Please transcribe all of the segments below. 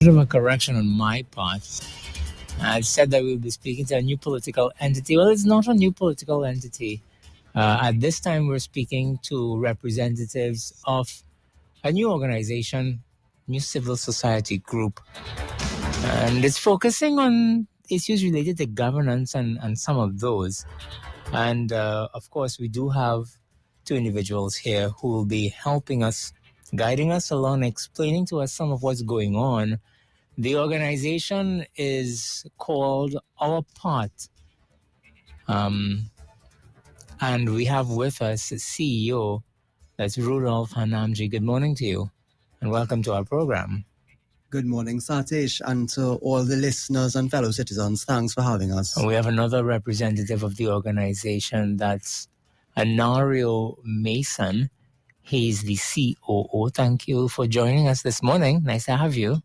Of a correction on my part. I said that we'll be speaking to a new political entity. Well, it's not a new political entity. At this time, we're speaking to representatives of a new organization, new civil society group. And it's focusing on issues related to governance and some of those. And of course, we do have two individuals here who will be helping us, guiding us along, explaining to us some of what's going on. The organization is called OUR PARTT. And we have with us the CEO, that's Rudolph Hanamji. Good morning to you, and welcome to our program. Good morning, Satesh, and to all the listeners and fellow citizens. Thanks for having us. And we have another representative of the organization, that's Anarion Mason. He's the COO. Thank you for joining us this morning. Nice to have you.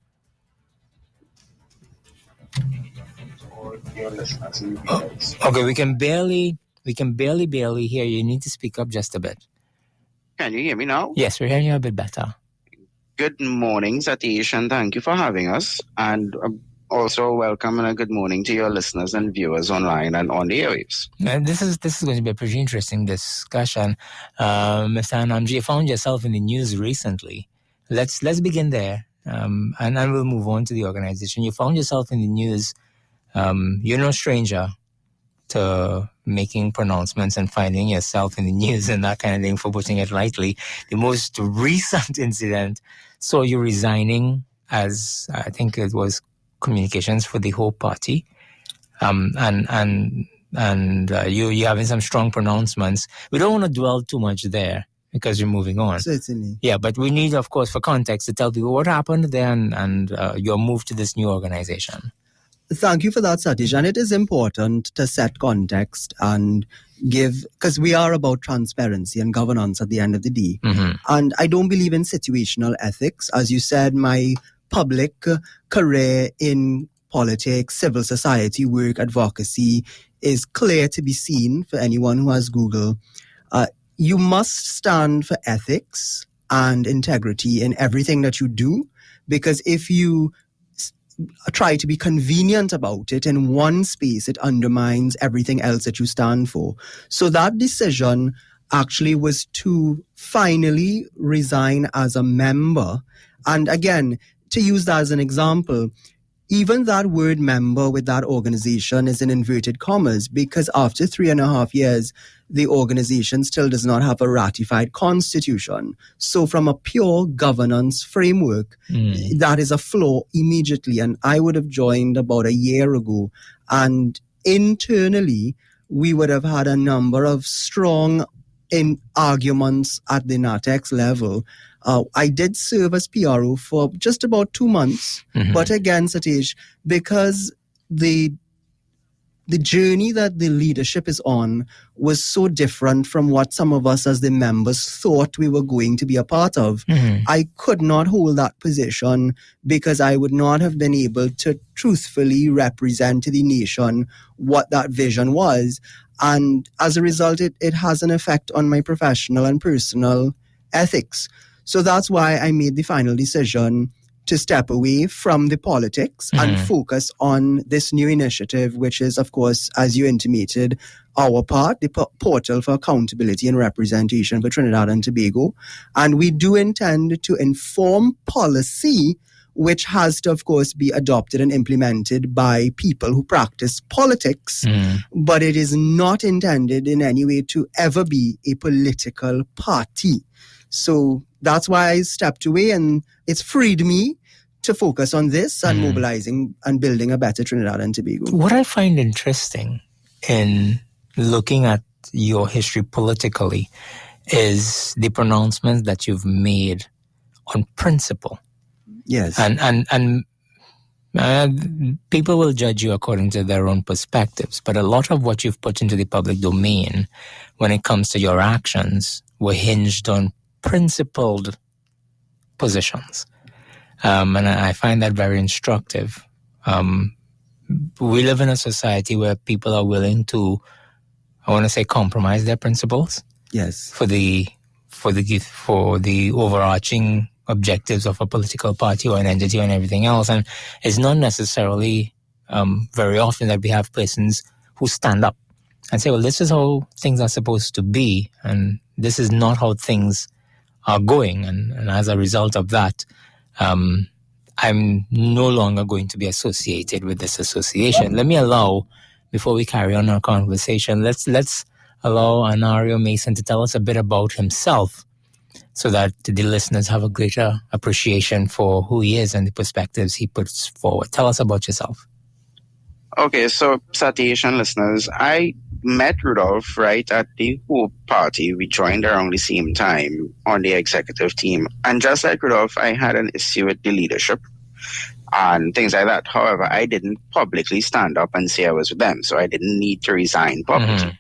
Okay, we can barely hear you. You need to speak up just a bit. Can you hear me now? Yes, we're hearing you a bit better. Good morning, Satish, and thank you for having us. And also welcome and a good morning to your listeners and viewers online and on the airwaves. And this is going to be a pretty interesting discussion. Mr. Hanamji, you found yourself in the news recently. Let's begin there, and then we'll move on to the organization. You found yourself in the news. You're no stranger to making pronouncements and finding yourself in the news and that kind of thing, for putting it lightly. The most recent incident saw you resigning as, I think it was communications for the whole party. And you having some strong pronouncements. We don't want to dwell too much there because you're moving on. Certainly. Yeah, but we need, of course, for context, to tell people what happened there and your move to this new organization. Thank you for that, Satish. And it is important to set context and give, because we are about transparency and governance at the end of the day. Mm-hmm. And I don't believe in situational ethics. As you said, my public career in politics, civil society work, advocacy is clear to be seen for anyone who has Google. You must stand for ethics and integrity in everything that you do, because if you try to be convenient about it in one space, it undermines everything else that you stand for. So that decision actually was to finally resign as a member. And again, to use that as an example, even that word member with that organization is in inverted commas, because after 3.5 years, the organization still does not have a ratified constitution. So from a pure governance framework, that is a flaw immediately. And I would have joined about a year ago. And internally, we would have had a number of strong arguments at the NATEX level. I did serve as PRO for just about 2 months. Mm-hmm. But again, Satish, because the journey that the leadership is on was so different from what some of us as the members thought we were going to be a part of, I could not hold that position because I would not have been able to truthfully represent to the nation what that vision was. And as a result, it has an effect on my professional and personal ethics. So that's why I made the final decision to step away from the politics and focus on this new initiative, which is, of course, as you intimated, OUR PARTT, the portal for accountability and representation for Trinidad and Tobago. And we do intend to inform policy, which has to, of course, be adopted and implemented by people who practice politics, but it is not intended in any way to ever be a political party. So that's why I stepped away, and it's freed me to focus on this and mobilizing and building a better Trinidad and Tobago. What I find interesting in looking at your history politically is the pronouncements that you've made on principle. Yes. And people will judge you according to their own perspectives, but a lot of what you've put into the public domain when it comes to your actions were hinged on principled positions. And I find that very instructive. We live in a society where people are willing to, I want to say, compromise their principles. Yes. For the overarching objectives of a political party or an entity and everything else. And it's not necessarily very often that we have persons who stand up and say, well, this is how things are supposed to be, and this is not how things are going. And as a result of that, I'm no longer going to be associated with this association. Let me allow, before we carry on our conversation, let's allow Anarion Mason to tell us a bit about himself so that the listeners have a greater appreciation for who he is and the perspectives he puts forward. Tell us about yourself. Okay, so Satish and listeners, I met Rudolph right at the OUR party. We joined around the same time on the executive team. And just like Rudolph, I had an issue with the leadership and things like that. However, I didn't publicly stand up and say I was with them, so I didn't need to resign publicly.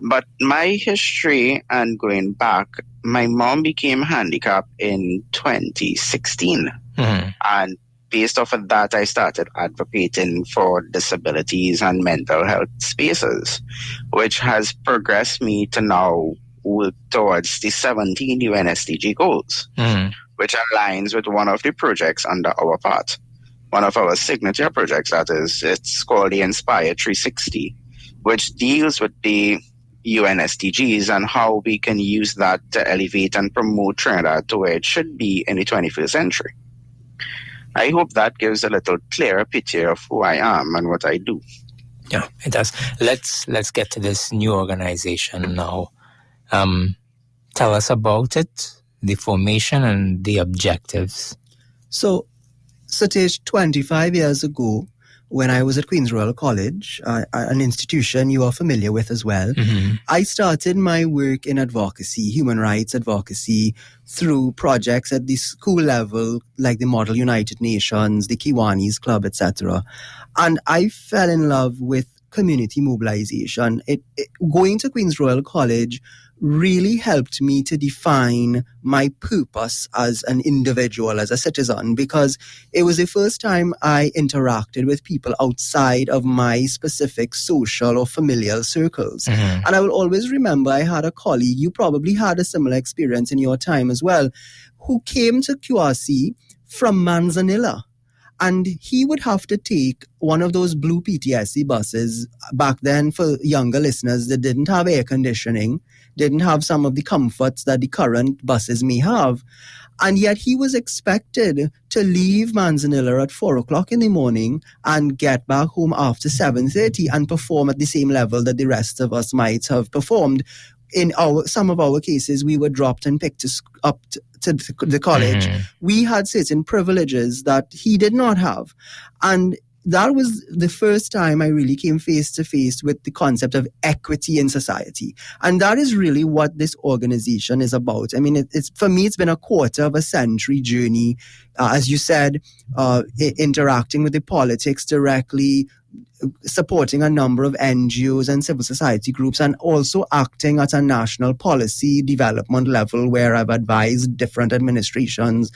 But my history and going back, my mom became handicapped in 2016. And based off of that, I started advocating for disabilities and mental health spaces, which has progressed me to now work towards the 17 UN SDG goals, which aligns with one of the projects under OUR PARTT, one of our signature projects, that is. It's called the Inspire 360, which deals with the UN SDGs and how we can use that to elevate and promote Trinidad to where it should be in the 21st century. I hope that gives a little clearer picture of who I am and what I do. Yeah, it does. Let's get to this new organization now. Tell us about it, the formation and the objectives. So, Satesh, 25 years ago, when I was at Queen's Royal College, an institution you are familiar with as well, I started my work in advocacy, human rights advocacy, through projects at the school level, like the Model United Nations, the Kiwanis Club, etc. And I fell in love with community mobilization. Going to Queen's Royal College really helped me to define my purpose as an individual, as a citizen, because it was the first time I interacted with people outside of my specific social or familial circles. And I will always remember I had a colleague, you probably had a similar experience in your time as well, who came to QRC from Manzanilla. And he would have to take one of those blue PTSD buses. Back then, for younger listeners, that didn't have air conditioning, didn't have some of the comforts that the current buses may have. And yet he was expected to leave Manzanilla at 4 o'clock in the morning and get back home after 7:30 and perform at the same level that the rest of us might have performed. In some of our cases, we were dropped and picked up to the college. We had certain privileges that he did not have. And that was the first time I really came face to face with the concept of equity in society. And that is really what this organization is about. I mean, it's for me, it's been a quarter of a century journey. As you said, interacting with the politics directly, supporting a number of NGOs and civil society groups, and also acting at a national policy development level where I've advised different administrations.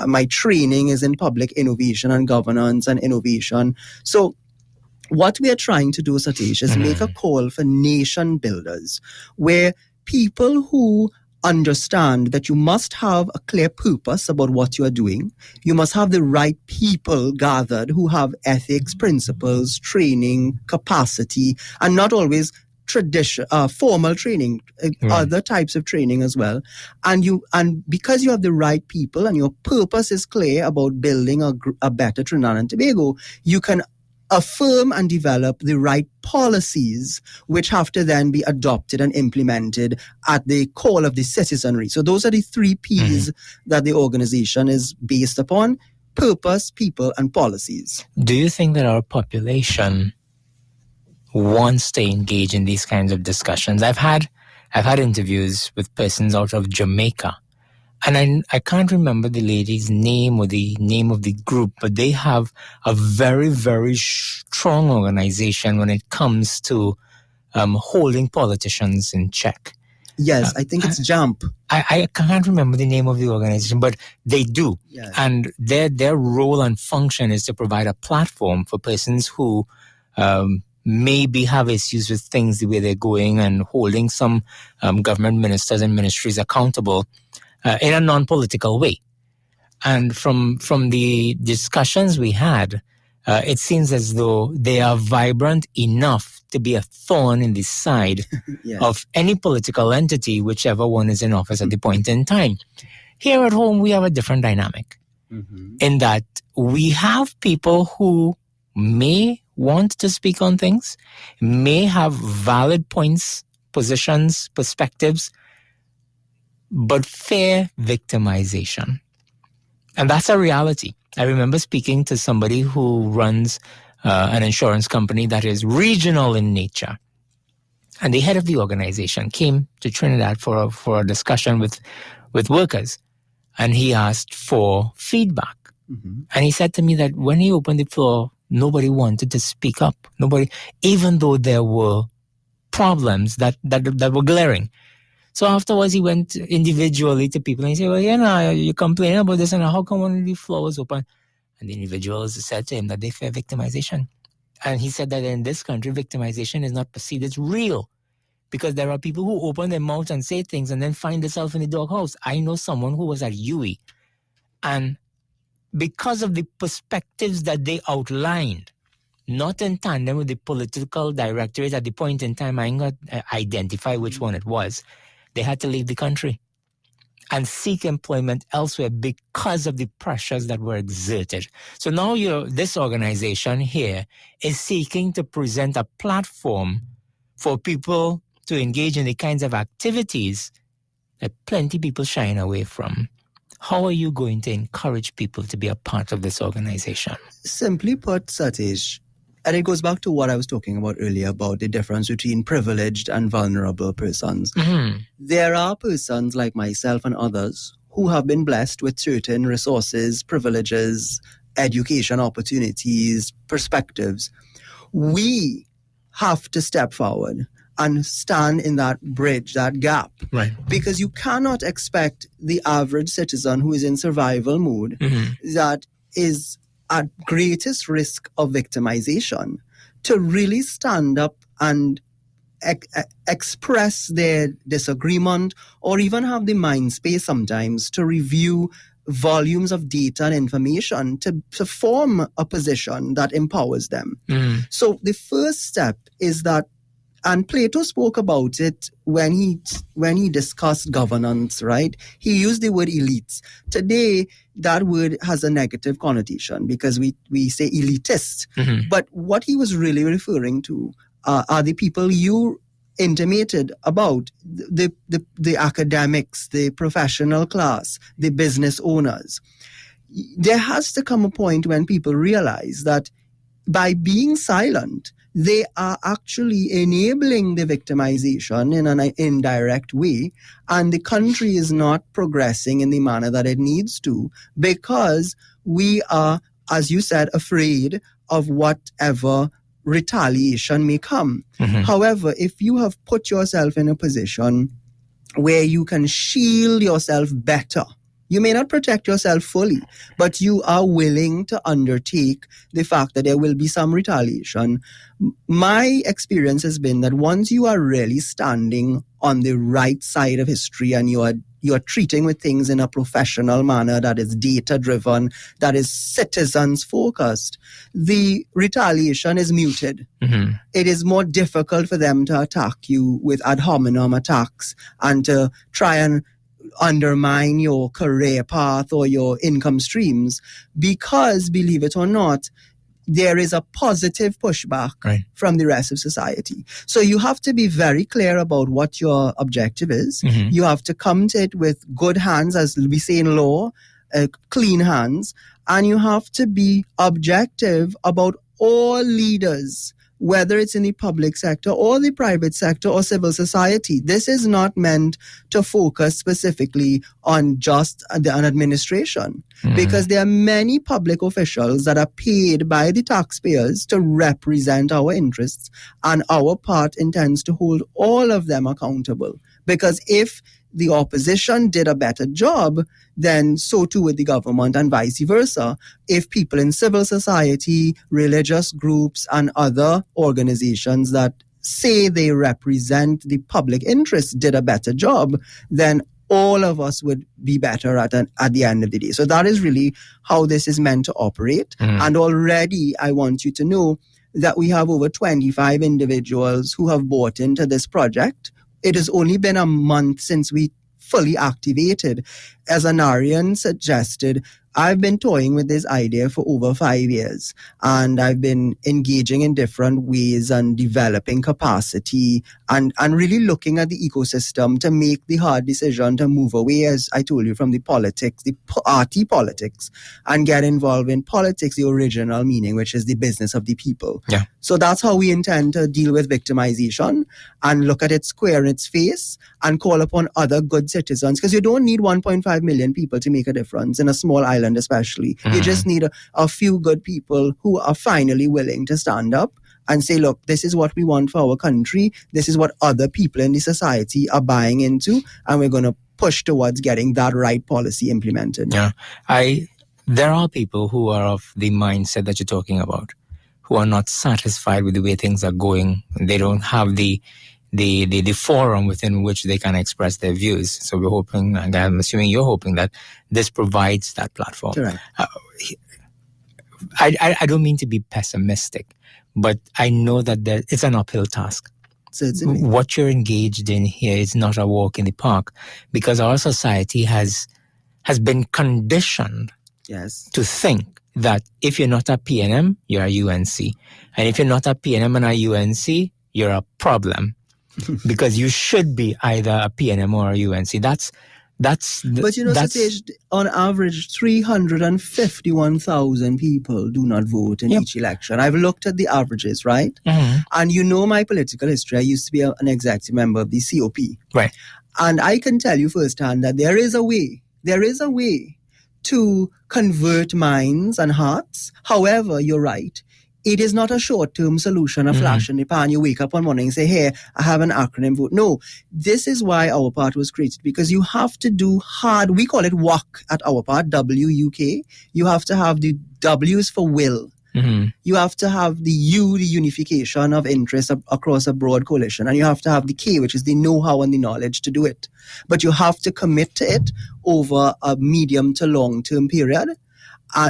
My training is in public innovation and governance and innovation. So what we are trying to do, Satesh, is make a call for nation builders, where people who understand that you must have a clear purpose about what you are doing. You must have the right people gathered who have ethics, principles, training, capacity, and not always formal training, other types of training as well. And because you have the right people and your purpose is clear about building a better Trinidad and Tobago, you can affirm and develop the right policies which have to then be adopted and implemented at the call of the citizenry. So those are the 3 Ps that the organization is based upon: purpose, people, and policies. Do you think that our population wants to engage in these kinds of discussions? I've had interviews with persons out of Jamaica, and I can't remember the lady's name or the name of the group, but they have a very, very strong organization when it comes to holding politicians in check. Yes, I think it's JAMP. I can't remember the name of the organization, but they do. Yes. And their role and function is to provide a platform for persons who maybe have issues with things the way they're going, and holding some government ministers and ministries accountable in a non-political way. And from the discussions we had, it seems as though they are vibrant enough to be a thorn in the side Yes. of any political entity, whichever one is in office at the point in time. Here at home, we have a different dynamic in that we have people who may want to speak on things, may have valid points, positions, perspectives, but fear victimization. And that's a reality. I remember speaking to somebody who runs an insurance company that is regional in nature. And the head of the organization came to Trinidad for a discussion with workers. And he asked for feedback. And he said to me that when he opened the floor, nobody wanted to speak up. Nobody, even though there were problems that were glaring. So afterwards, he went individually to people and he said, well, you're complaining about this and how come one of the floors was open? And the individuals said to him that they fear victimization. And he said that in this country, victimization is not perceived as real because there are people who open their mouth and say things and then find themselves in the doghouse. I know someone who was at UE, and because of the perspectives that they outlined, not in tandem with the political directorate at the point in time, I ain't got to identify which one it was, they had to leave the country and seek employment elsewhere because of the pressures that were exerted. So now this organization here is seeking to present a platform for people to engage in the kinds of activities that plenty people shying away from. How are you going to encourage people to be a part of this organization? Simply put, Satesh, and it goes back to what I was talking about earlier about the difference between privileged and vulnerable persons. There are persons like myself and others who have been blessed with certain resources, privileges, education opportunities, perspectives. We have to step forward and stand in that bridge, that gap. Right. Because you cannot expect the average citizen who is in survival mode that is at greatest risk of victimization to really stand up and express their disagreement or even have the mind space sometimes to review volumes of data and information to form a position that empowers them. So the first step is that, and Plato spoke about it when he discussed governance, right? He used the word elites. Today, that word has a negative connotation because we say elitist. But what he was really referring to are the people you intimated about, the academics, the professional class, the business owners. There has to come a point when people realize that by being silent, they are actually enabling the victimization in an indirect way, and the country is not progressing in the manner that it needs to because we are, as you said, afraid of whatever retaliation may come. However, if you have put yourself in a position where you can shield yourself better, you may not protect yourself fully, but you are willing to undertake the fact that there will be some retaliation. My experience has been that once you are really standing on the right side of history and you are treating with things in a professional manner that is data-driven, that is citizens-focused, the retaliation is muted. It is more difficult for them to attack you with ad hominem attacks and to try and undermine your career path or your income streams because, believe it or not, there is a positive pushback from the rest of society. So you have to be very clear about what your objective is. You have to come to it with good hands, as we say in law, clean hands, and you have to be objective about all leaders, whether it's in the public sector or the private sector or civil society. This is not meant to focus specifically on just an administration, because there are many public officials that are paid by the taxpayers to represent our interests, and our part intends to hold all of them accountable. Because if the opposition did a better job, then so too with the government, and vice versa. If people in civil society, religious groups, and other organizations that say they represent the public interest did a better job, then all of us would be better at the end of the day. So that is really how this is meant to operate. And already I want you to know that we have over 25 individuals who have bought into this project. It has only been a month since we fully activated. As Anarion suggested, I've been toying with this idea for over 5 years, and I've been engaging in different ways and developing capacity and really looking at the ecosystem to make the hard decision to move away, as I told you, from the politics, the party politics, and get involved in politics, the original meaning, which is the business of the people. Yeah. So that's how we intend to deal with victimization and look at it square in its face and call upon other good citizens, because you don't need 1.5 million people to make a difference in a small island especially. You just need a few good people who are finally willing to stand up and say, look, this is what we want for our country. This is what other people in the society are buying into, and we're going to push towards getting that right policy implemented. Yeah, there are people who are of the mindset that you're talking about, who are not satisfied with the way things are going. They don't have the forum within which they can express their views. So we're hoping, and I'm assuming you're hoping, that this provides that platform. Correct. I don't mean to be pessimistic, but I know that it's an uphill task. Certainly. What you're engaged in here is not a walk in the park, because our society has been conditioned to think that if you're not a PNM, you're a UNC. And if you're not a PNM and a UNC, you're a problem. Because you should be either a PNM or a UNC. But you know, Satesh, on average, 351,000 people do not vote in each election. I've looked at the averages, right? And you know my political history. I used to be an executive member of the COP. Right. And I can tell you firsthand that there is a way to convert minds and hearts. However, you're right. It is not a short-term solution, a flash in the pan. You wake up one morning and say, hey, I have an acronym vote. No, this is why Our Part was created, because you have to do hard, we call it WUK at Our Part, W-U-K. You have to have the W's for will. You have to have the U, the unification of interest across a broad coalition. And you have to have the K, which is the know-how and the knowledge to do it. But you have to commit to it over a medium to long-term period.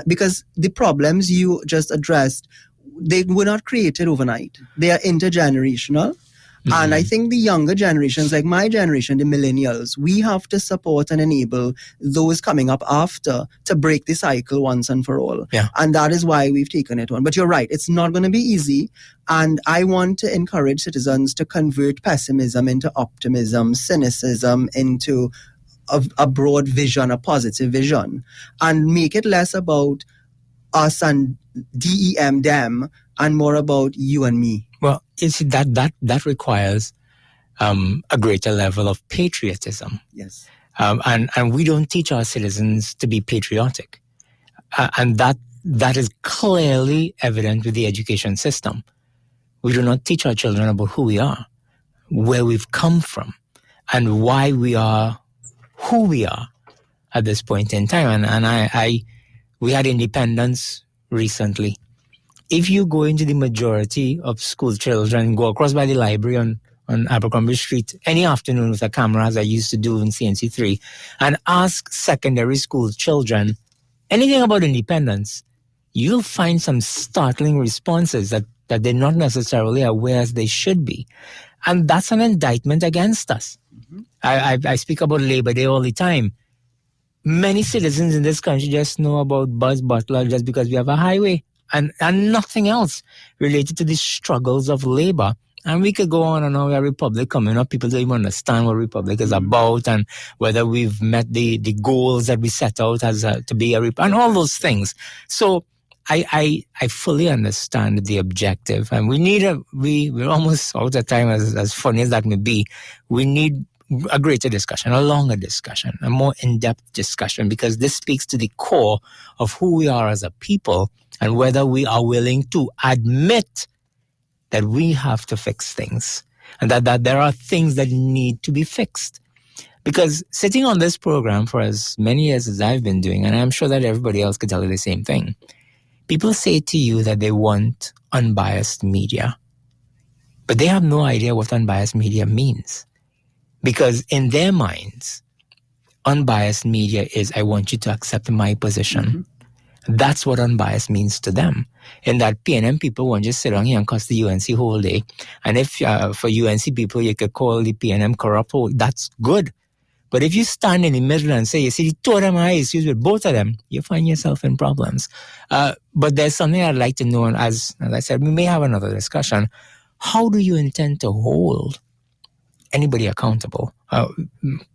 Because the problems you just addressed, they were not created overnight. They are intergenerational. And I think the younger generations, like my generation, the millennials, we have to support and enable those coming up after to break the cycle once and for all. Yeah. And that is why we've taken it on. But you're right, it's not going to be easy. And I want to encourage citizens to convert pessimism into optimism, cynicism into a broad vision, a positive vision, and make it less about us and DEM, them, and more about you and me. Well, you see, that requires a greater level of patriotism. Yes. And we don't teach our citizens to be patriotic. And that is clearly evident with the education system. We do not teach our children about who we are, where we've come from, and why we are who we are at this point in time. And we had independence recently. If you go into the majority of school children, go across by the library on Abercrombie Street any afternoon with a camera, as I used to do in CNC3, and ask secondary school children anything about independence, you'll find some startling responses that they're not necessarily aware as they should be. And that's an indictment against us. I speak about Labor Day all the time. Many citizens in this country just know about Buzz Butler just because we have a highway and nothing else related to the struggles of labor. And we could go on and on. We have Republic coming up. People don't even understand what Republic is about and whether we've met the goals that we set out as to be a Republic and all those things. So I fully understand the objective, and we're almost out of time, as funny as that may be. We need a greater discussion, a longer discussion, a more in-depth discussion, because this speaks to the core of who we are as a people and whether we are willing to admit that we have to fix things and that there are things that need to be fixed. Because sitting on this program for as many years as I've been doing, and I'm sure that everybody else could tell you the same thing, people say to you that they want unbiased media, but they have no idea what unbiased media means. Because in their minds, unbiased media is, I want you to accept my position. That's what unbiased means to them. In that PNM people won't just sit down here and cuss the UNC whole day. And if for UNC people, you could call the PNM corrupt, that's good. But if you stand in the middle and say, you see, the two of them are issues with both of them, you find yourself in problems. But there's something I'd like to know, and as I said, we may have another discussion. How do you intend to hold anybody accountable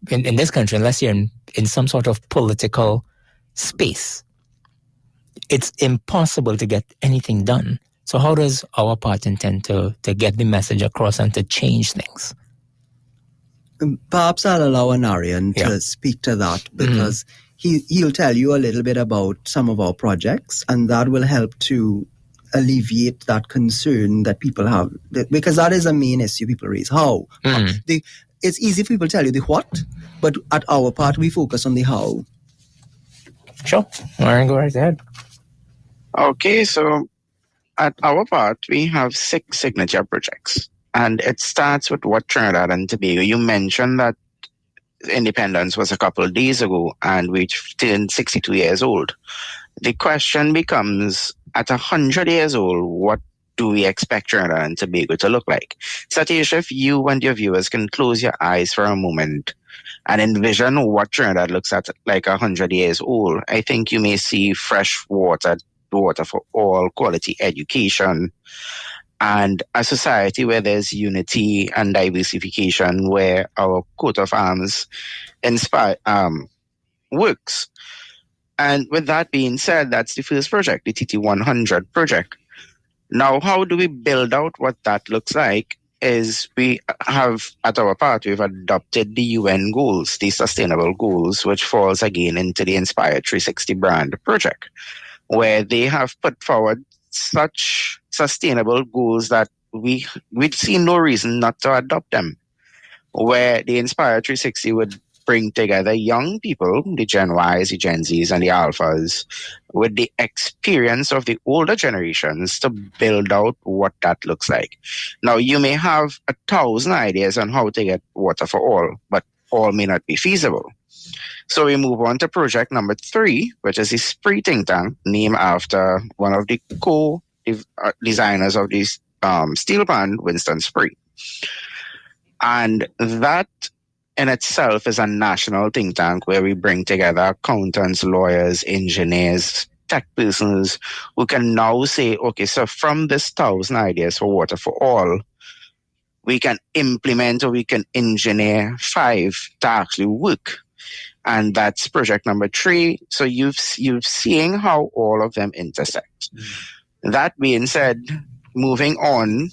in this country, unless you're in some sort of political space? It's impossible to get anything done. So how does our part intend to get the message across and to change things? Perhaps I'll allow Anarion to speak to that, because he'll tell you a little bit about some of our projects, and that will help to alleviate that concern that people have, because that is a main issue people raise. How? It's easy for people to tell you the what, but at our part, we focus on the how. Sure. All right, go right ahead. Okay, so at our part, we have 6 signature projects. And it starts with what Trinidad and Tobago. You mentioned that independence was a couple of days ago, and we turned 62 years old. The question becomes, at 100 years old, what do we expect Trinidad and Tobago to look like? Satesh, if you and your viewers can close your eyes for a moment and envision what Trinidad looks at like 100 years old, I think you may see fresh water for all, quality education, and a society where there's unity and diversification, where our coat of arms works. And with that being said, that's the first project, the TT100 project. Now, how do we build out what that looks like? Is we have, at our part, we've adopted the UN goals, the sustainable goals, which falls again into the Inspire 360 brand project, where they have put forward such sustainable goals that we'd see no reason not to adopt them, where the Inspire 360 would bring together young people, the Gen Ys, the Gen Zs, and the Alphas, with the experience of the older generations to build out what that looks like. Now, you may have 1,000 ideas on how to get water for all, but all may not be feasible. So we move on to project number 3, which is the Spree think tank, named after one of the co-designers of this steel pan, Winston Spree. And that in itself is a national think tank where we bring together accountants, lawyers, engineers, tech persons who can now say, okay, so from this 1,000 ideas for water for all, we can implement or we can engineer 5 to actually work. And that's project number 3. So you've seen how all of them intersect. That being said, moving on,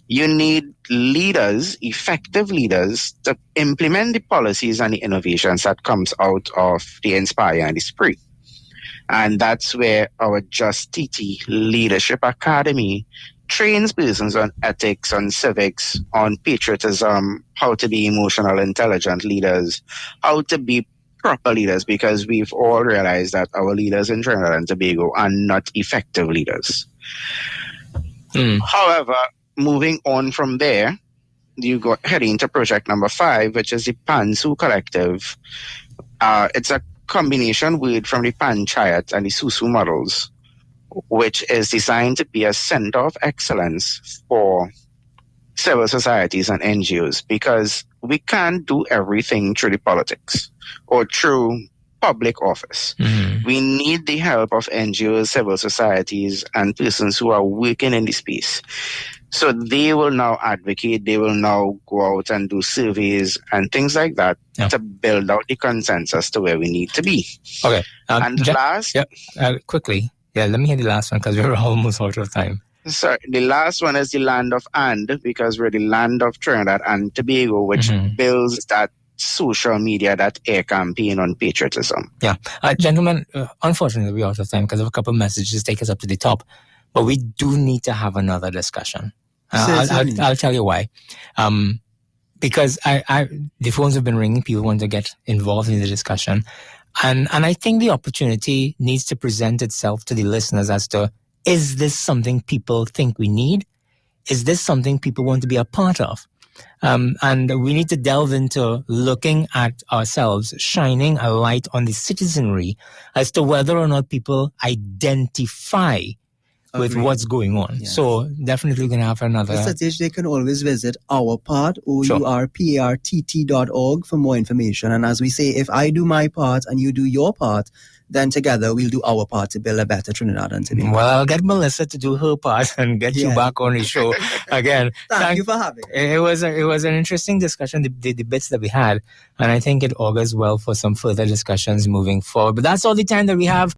you need leaders, effective leaders, to implement the policies and the innovations that comes out of the Inspire and the Spree. And that's where our Just TT Leadership Academy trains persons on ethics, on civics, on patriotism, how to be emotional, intelligent leaders, how to be proper leaders, because we've all realized that our leaders in Trinidad and Tobago are not effective leaders. However, moving on from there, you go heading to project number 5, which is the Pansu Collective. It's a combination word from the Panchayat and the Susu models, which is designed to be a center of excellence for civil societies and NGOs, because we can't do everything through the politics or through public office. We need the help of NGOs, civil societies, and persons who are working in the space. So they will now advocate, they will now go out and do surveys and things like that to build out the consensus to where we need to be. Okay. And last... quickly. Yeah, let me hear the last one, because we're almost out of time. So the last one is the land of and, because we're the land of Trinidad and Tobago, which builds that social media, that air campaign on patriotism. Yeah. Gentlemen, unfortunately, we're out of time because of a couple of messages take us up to the top. But we do need to have another discussion. I'll tell you why. Because the phones have been ringing. People want to get involved in the discussion. And I think the opportunity needs to present itself to the listeners as to, is this something people think we need? Is this something people want to be a part of? And we need to delve into looking at ourselves, shining a light on the citizenry as to whether or not people identify with what's going on. Yes. So definitely we're going to have another. Satesh, they can always visit our part, OURPARTT.org for more information. And as we say, if I do my part and you do your part, then together we'll do our part to build a better Trinidad and Tobago. Well, I'll get Melissa to do her part and get you back on the show again. Thank you for having me. It was an interesting discussion, the debates that we had, and I think it augurs well for some further discussions moving forward. But that's all the time that we have.